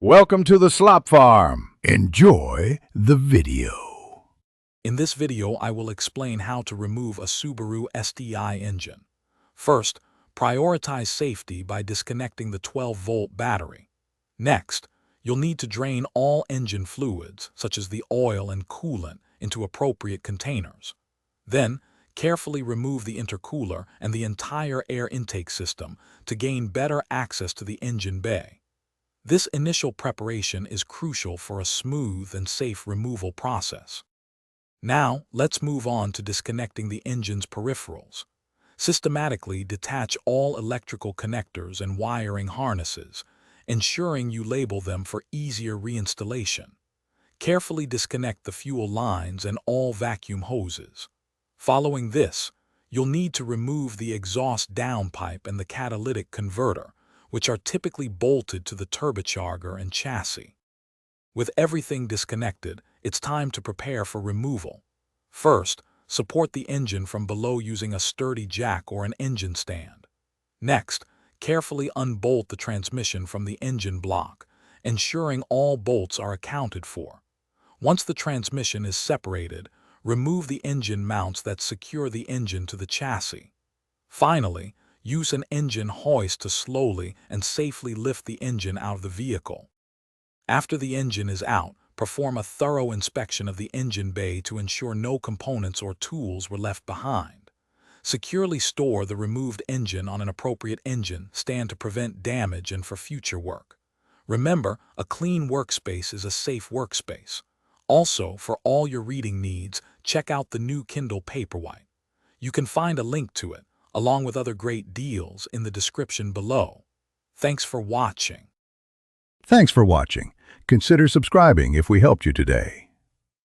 Welcome to the Slop Farm. Enjoy the video. In this video, I will explain how to remove a Subaru STI engine. First, prioritize safety by disconnecting the 12-volt battery. Next, you'll need to drain all engine fluids, such as the oil and coolant, into appropriate containers. Then, carefully remove the intercooler and the entire air intake system to gain better access to the engine bay. This initial preparation is crucial for a smooth and safe removal process. Now, let's move on to disconnecting the engine's peripherals. Systematically detach all electrical connectors and wiring harnesses, ensuring you label them for easier reinstallation. Carefully disconnect the fuel lines and all vacuum hoses. Following this, you'll need to remove the exhaust downpipe and the catalytic converter, which are typically bolted to the turbocharger and chassis. With everything disconnected, it's time to prepare for removal. First, support the engine from below using a sturdy jack or an engine stand. Next, carefully unbolt the transmission from the engine block, ensuring all bolts are accounted for. Once the transmission is separated, remove the engine mounts that secure the engine to the chassis. Finally, use an engine hoist to slowly and safely lift the engine out of the vehicle. After the engine is out, perform a thorough inspection of the engine bay to ensure no components or tools were left behind. Securely store the removed engine on an appropriate engine stand to prevent damage and for future work. Remember, a clean workspace is a safe workspace. Also, for all your reading needs, check out the new Kindle Paperwhite. You can find a link to it, along with other great deals, in the description below. Thanks for watching. Thanks for watching. Consider subscribing if we helped you today.